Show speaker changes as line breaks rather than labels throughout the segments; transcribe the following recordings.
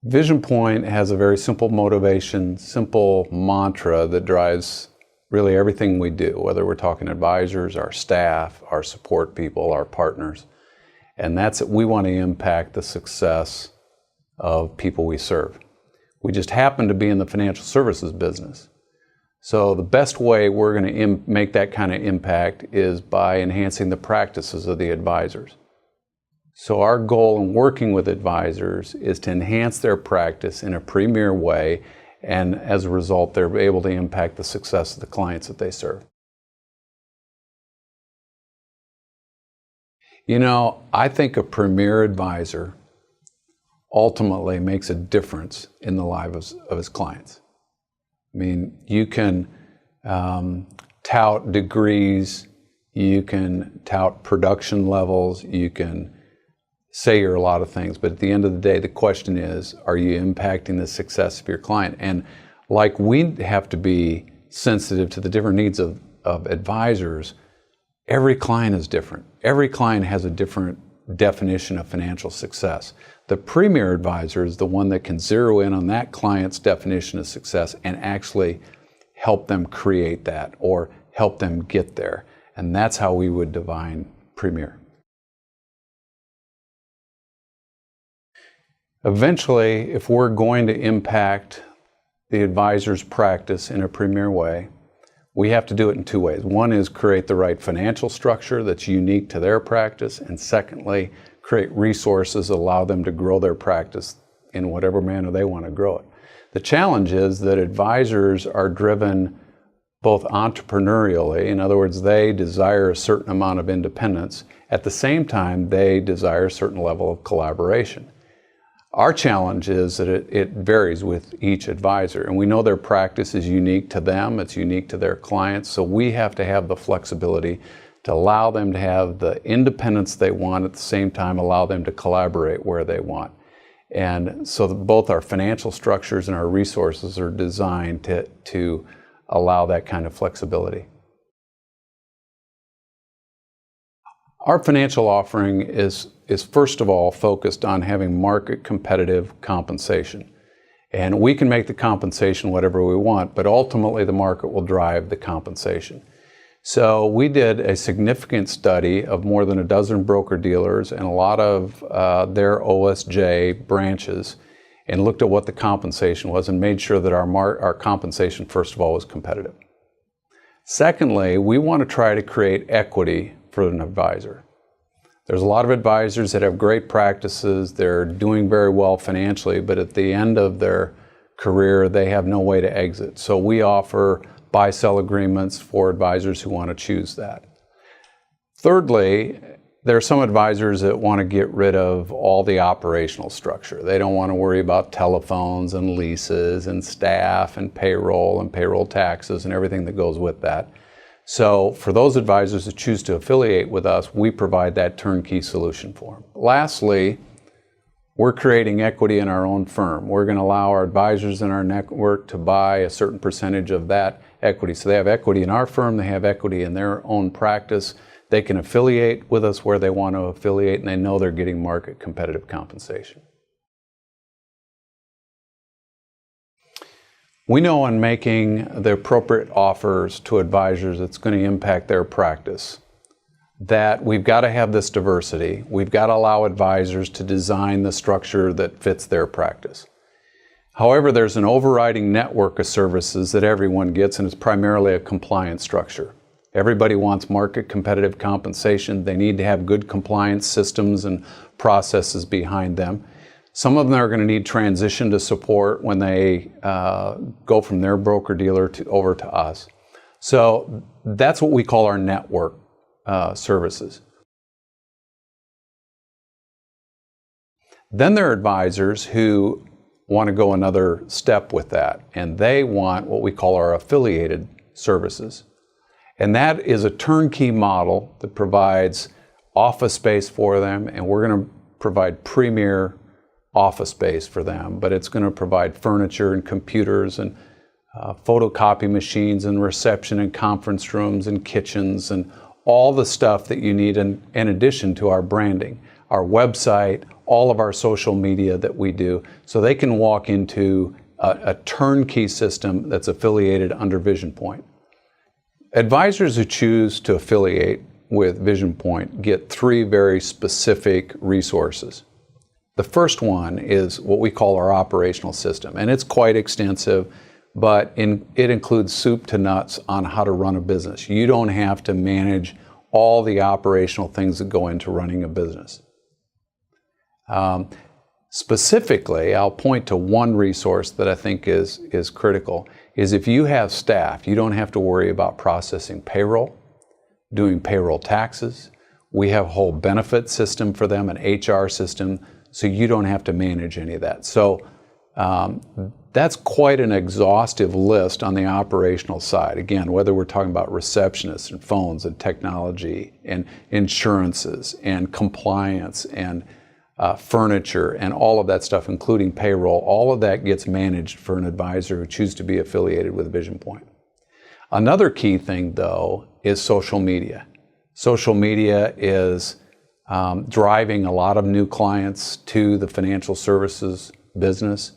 VisionPoint has a very simple motivation, simple mantra that drives really everything we do, whether we're talking advisors, our staff, our support people, our partners. And that's that we want to impact the success of people we serve. We just happen to be in the financial services business. So the best way we're going to make that kind of impact is by enhancing the practices of the advisors. So our goal in working with advisors is to enhance their practice in a premier way, and as a result, they're able to impact the success of the clients that they serve. You know, I think a premier advisor ultimately makes a difference in the lives of his clients. I mean, you can tout degrees, you can tout production levels, you can say you're a lot of things, but at the end of the day, the question is, are you impacting the success of your client? And like we have to be sensitive to the different needs of advisors, every client is different. Every client has a different definition of financial success. The premier advisor is the one that can zero in on that client's definition of success and actually help them create that or help them get there. And that's how we would define premier. Eventually, if we're going to impact the advisor's practice in a premier way, we have to do it in two ways. One is create the right financial structure that's unique to their practice, and secondly, create resources that allow them to grow their practice in whatever manner they want to grow it. The challenge is that advisors are driven both entrepreneurially, in other words, they desire a certain amount of independence. At the same time, they desire a certain level of collaboration. Our challenge is that it varies with each advisor, and we know their practice is unique to them, it's unique to their clients, so we have to have the flexibility to allow them to have the independence they want, at the same time allow them to collaborate where they want. And so both our financial structures and our resources are designed to allow that kind of flexibility. Our financial offering is first of all focused on having market competitive compensation. And we can make the compensation whatever we want, but ultimately the market will drive the compensation. So we did a significant study of more than a dozen broker-dealers and a lot of their OSJ branches and looked at what the compensation was and made sure that our compensation, first of all, was competitive. Secondly, we want to try to create equity for an advisor. There's a lot of advisors that have great practices, they're doing very well financially, but at the end of their career, they have no way to exit. So we offer buy-sell agreements for advisors who want to choose that. Thirdly, there are some advisors that want to get rid of all the operational structure. They don't want to worry about telephones and leases and staff and payroll taxes and everything that goes with that. So for those advisors that choose to affiliate with us, we provide that turnkey solution for them. Lastly, we're creating equity in our own firm. We're going to allow our advisors in our network to buy a certain percentage of that equity. So they have equity in our firm, they have equity in their own practice. They can affiliate with us where they want to affiliate, and they know they're getting market competitive compensation. We know in making the appropriate offers to advisors that's going to impact their practice that we've got to have this diversity. We've got to allow advisors to design the structure that fits their practice. However, there's an overriding network of services that everyone gets, and it's primarily a compliance structure. Everybody wants market competitive compensation. They need to have good compliance systems and processes behind them. Some of them are going to need transition to support when they go from their broker-dealer over to us. So that's what we call our network services. Then there are advisors who want to go another step with that, and they want what we call our affiliated services. And that is a turnkey model that provides office space for them, and we're going to provide premier office space for them, but it's going to provide furniture and computers and photocopy machines and reception and conference rooms and kitchens and all the stuff that you need in addition to our branding. our website, all of our social media that we do, so they can walk into a turnkey system that's affiliated under VisionPoint. Advisors who choose to affiliate with VisionPoint get 3 very specific resources. The first one is what we call our operational system, and it's quite extensive, but it includes soup to nuts on how to run a business. You don't have to manage all the operational things that go into running a business. Specifically, I'll point to one resource that I think is critical, is if you have staff, you don't have to worry about processing payroll, doing payroll taxes. We have a whole benefit system for them, an HR system, so you don't have to manage any of that. So that's quite an exhaustive list on the operational side. Again, whether we're talking about receptionists and phones and technology and insurances and compliance and furniture and all of that stuff, including payroll, all of that gets managed for an advisor who chooses to be affiliated with VisionPoint. Another key thing, though, is social media. Social media is driving a lot of new clients to the financial services business,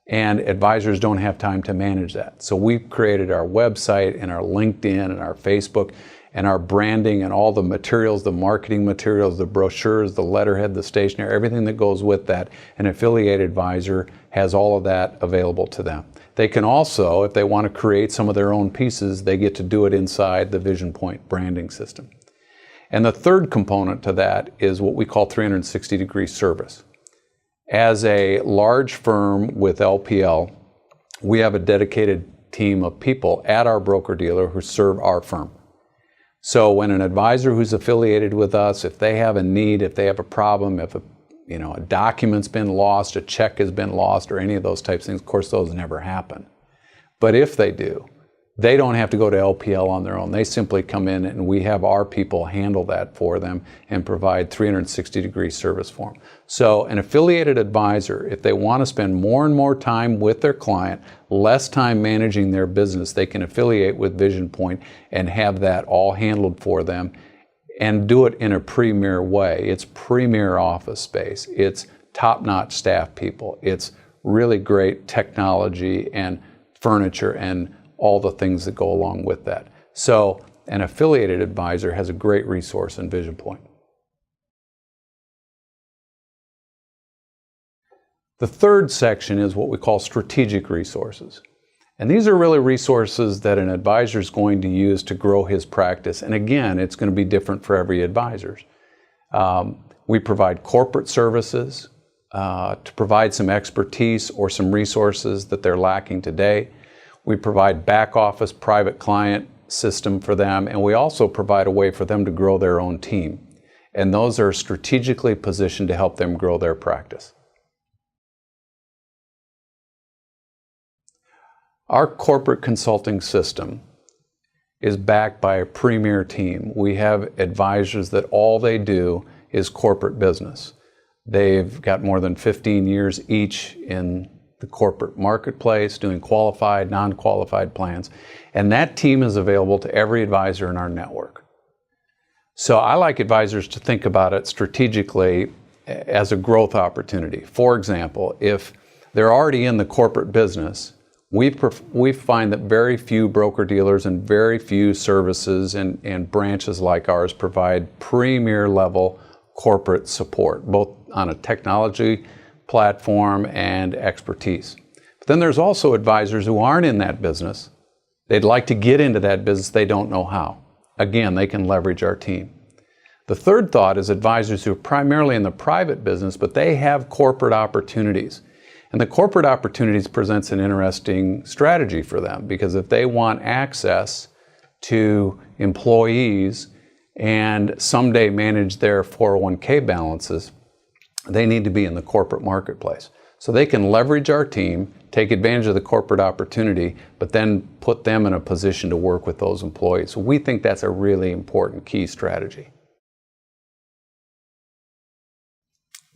and advisors don't have time to manage that. So we've created our website and our LinkedIn and our Facebook and our branding and all the materials, the marketing materials, the brochures, the letterhead, the stationery, everything that goes with that. An affiliated advisor has all of that available to them. They can also, if they want to create some of their own pieces, they get to do it inside the VisionPoint branding system. And the third component to that is what we call 360-degree service. As a large firm with LPL, we have a dedicated team of people at our broker-dealer who serve our firm. So when an advisor who's affiliated with us, if they have a need, if they have a problem, if a document's been lost, a check has been lost, or any of those types of things, of course those never happen. But if they do, they don't have to go to LPL on their own. They simply come in and we have our people handle that for them and provide 360-degree service for them. So an affiliated advisor, if they want to spend more and more time with their client, less time managing their business, they can affiliate with VisionPoint and have that all handled for them and do it in a premier way. It's premier office space. It's top-notch staff people. It's really great technology and furniture and all the things that go along with that. So an affiliated advisor has a great resource in VisionPoint. The third section is what we call strategic resources. And these are really resources that an advisor is going to use to grow his practice. And again, it's going to be different for every advisor. We provide corporate services to provide some expertise or some resources that they're lacking today. We provide back office private client system for them, and we also provide a way for them to grow their own team. And those are strategically positioned to help them grow their practice. Our corporate consulting system is backed by a premier team. We have advisors that all they do is corporate business. They've got more than 15 years each in the corporate marketplace, doing qualified, non-qualified plans. And that team is available to every advisor in our network. So I like advisors to think about it strategically as a growth opportunity. For example, if they're already in the corporate business, we find that very few broker-dealers and very few services and branches like ours provide premier level corporate support, both on a technology platform and expertise. But then there's also advisors who aren't in that business. They'd like to get into that business, they don't know how. Again, they can leverage our team. The third thought is advisors who are primarily in the private business, but they have corporate opportunities. And the corporate opportunities presents an interesting strategy for them, because if they want access to employees and someday manage their 401k balances, they need to be in the corporate marketplace. So they can leverage our team, take advantage of the corporate opportunity, but then put them in a position to work with those employees. So we think that's a really important key strategy.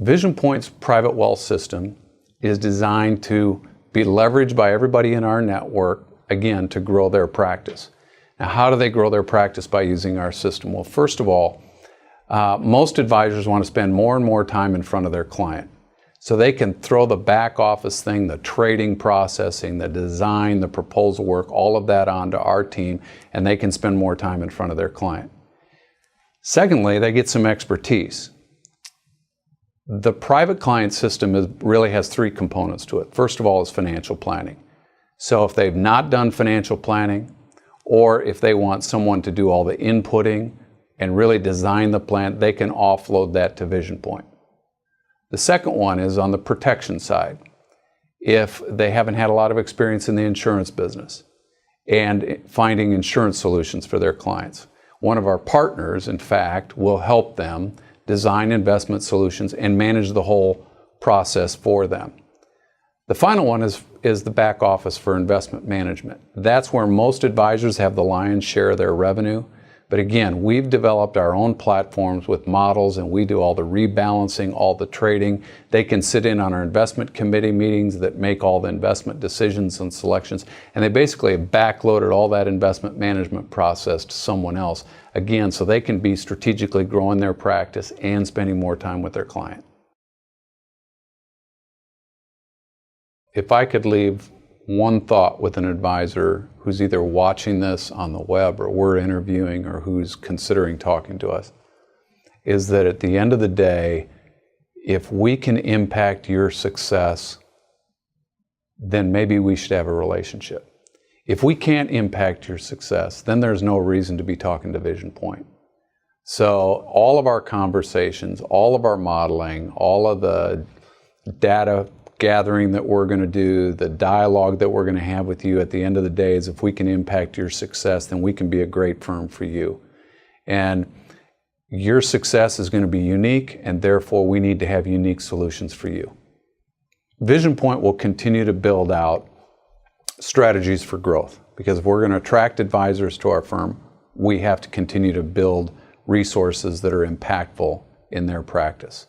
VisionPoint's private wealth system is designed to be leveraged by everybody in our network, again, to grow their practice. Now, how do they grow their practice by using our system? Well, first of all, Most advisors want to spend more and more time in front of their client. So they can throw the back office thing, the trading processing, the design, the proposal work, all of that onto our team, and they can spend more time in front of their client. Secondly, they get some expertise. The private client system really has three components to it. First of all is financial planning. So if they've not done financial planning, or if they want someone to do all the inputting and really design the plan, they can offload that to VisionPoint. The second one is on the protection side. If they haven't had a lot of experience in the insurance business and finding insurance solutions for their clients, one of our partners, in fact, will help them design investment solutions and manage the whole process for them. The final one is the back office for investment management. That's where most advisors have the lion's share of their revenue. But again, we've developed our own platforms with models, and we do all the rebalancing, all the trading. They can sit in on our investment committee meetings that make all the investment decisions and selections, and they basically have backloaded all that investment management process to someone else, again, so they can be strategically growing their practice and spending more time with their client. If I could leave one thought with an advisor who's either watching this on the web or we're interviewing or who's considering talking to us, is that at the end of the day, if we can impact your success, then maybe we should have a relationship. If we can't impact your success, then there's no reason to be talking to VisionPoint. So all of our conversations, all of our modeling, all of the data gathering that we're going to do, the dialogue that we're going to have with you at the end of the day is if we can impact your success, then we can be a great firm for you. And your success is going to be unique, and therefore we need to have unique solutions for you. VisionPoint will continue to build out strategies for growth, because if we're going to attract advisors to our firm, we have to continue to build resources that are impactful in their practice.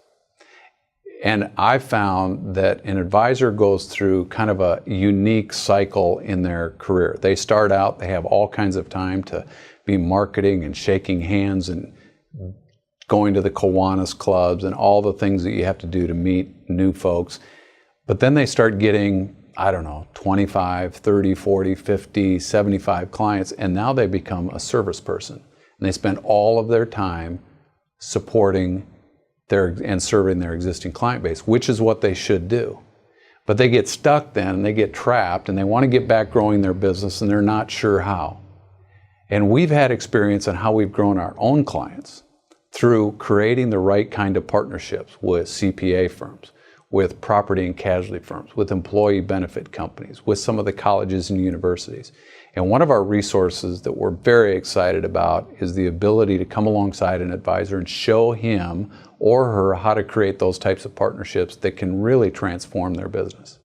And I found that an advisor goes through kind of a unique cycle in their career. They start out, they have all kinds of time to be marketing and shaking hands and going to the Kiwanis clubs and all the things that you have to do to meet new folks. But then they start getting, 25, 30, 40, 50, 75 clients, and now they become a service person. And they spend all of their time supporting and serving their existing client base, which is what they should do. But they get stuck then, and they get trapped, and they want to get back growing their business, and they're not sure how. And we've had experience on how we've grown our own clients through creating the right kind of partnerships with CPA firms, with property and casualty firms, with employee benefit companies, with some of the colleges and universities. And one of our resources that we're very excited about is the ability to come alongside an advisor and show him or her how to create those types of partnerships that can really transform their business.